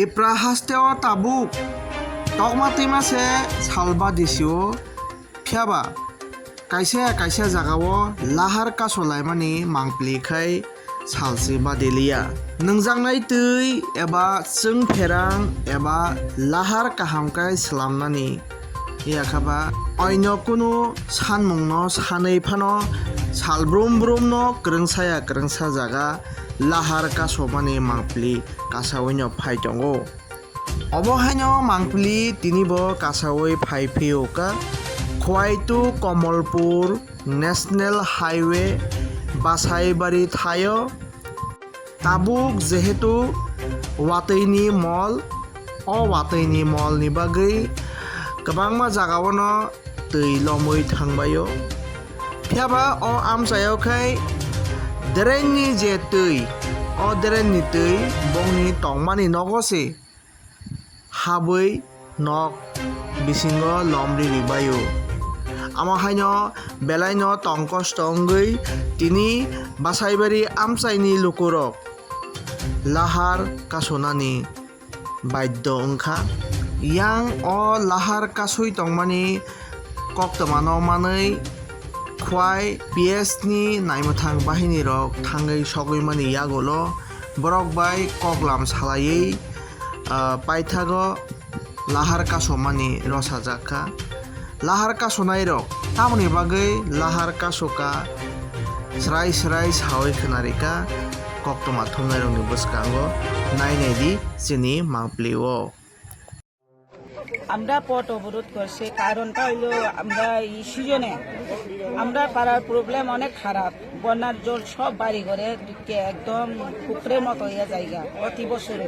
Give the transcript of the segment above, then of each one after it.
tipra hasteo tabuk tokmati mase salba disio phiaba kaisa jagao lahar kasulaimani mangpli khai salsi badelia nungjangnai tui eba chung pherang eba lahar kahamkai slamnani yakaba oino kuno sanmungno sanei phano salbrum no krungsa jaga lahar kasomani mangpli kasaoino phaitongo obohaino mangpli tinibo kasaoi phaipioka khwaitu Kamalpur National Highway bachaibari thayo tabuk jehetu wataini mall ni bagui kabangma jagaono tui lomui thangbayo phiaba o amchaio khai drainni je tui o drainni tui bongni tongmani nogose habui nok bisingo lomri ribayo amahaino belaino tongkosto ongui tini bachaibari amchaini lukurok lahar kasonani baiddo ongkha yang o lahar kasui tongmani koktomano manui khwai PS ni naimathang bahini rok thangai sogui mani yagolo borok bai koklam salaiei paithago lahar kasomani rosajaka lahar kasonai rok tamoni bagui lahar kasoka srai sawi khnarika koktoma thumnai rok ni bwskango nainai di chini mangplio আমরা পথ অবরোধ করছে কারণটা হইলো আমরা এই সিজনে আমরা পাড়ার প্রবলেম অনেক খারাপ বন্যার জল সব বাড়ি ঘরে ঢুকে একদম পুকুরের মতো হয়ে জায়গা প্রতি বছরে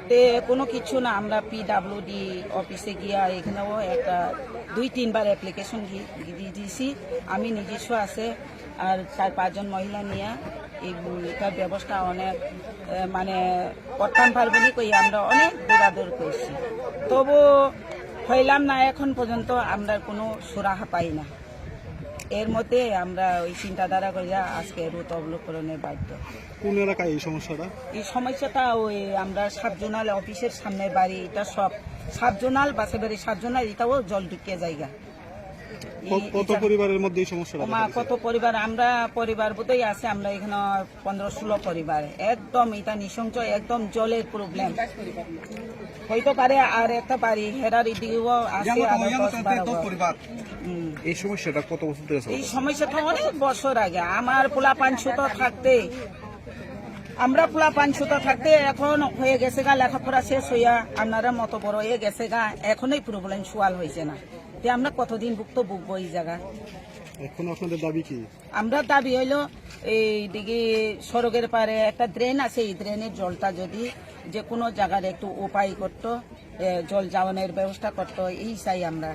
তে কোনো কিছু না আমরা PWD অফিসে গিয়া এখানেও একটা 2-3 বার অ্যাপ্লিকেশন দিয়েছি আমি নিজস্ব আছে আর 4-5 জন মহিলা নিয়ে এইটার ব্যবস্থা অনেক মানে করতাম পারবনি কই আমরা অনেক দৌড়াদৌড় করছি তবু হইলাম না এখন পর্যন্ত আমরা কোনো সুরাহা পাই না এর মধ্যে আমরা ওই চিন্তাধারা করিয়া আজকে রুট অবলোকনের বাধ্য। কোন এলাকায় এই সমস্যাটা ওই আমরা সাবজোনাল অফিসের সামনে বাড়ি এটা সব সাবজোনাল বাসাবাড়ি সাবজোনাল এটাও জল ঢুকিয়ে জায়গা কত পরিবারের মধ্যে এই সমস্যাটা কত পরিবার আমরা পরিবার বোধই আছে আমরা এখানে 15-16 পরিবার একদম এটা নৃশংস একদম জলের প্রবলেম হইতে পারে আর একটা বাড়ি হেরার এদিকেও আছে এই সমস্যাটা কত বছর ধরে এই সমস্যাটা অনেক বছর আগে আমার পোলাপান ছোট থাকতে আমরা পোলাপান ছোট থাকতে এখন হয়ে গেছে গা লেখাপড়া শেষ হইয়া আপনারা মতো বড় হয়ে গেছে গা এখনই প্রবলেম সোয়াল হয়েছে না আমরা কতদিন ভুগবো এই জায়গা এখন আপনাদের দাবি কি আমরা দাবি হইলো এইদিকে সড়কের পারে একটা ড্রেন আছে এই ড্রেনের জলটা যদি যে কোনো জায়গার একটু উপায় করতো জল যাওয়ানোর ব্যবস্থা করতো এই চাই আমরা।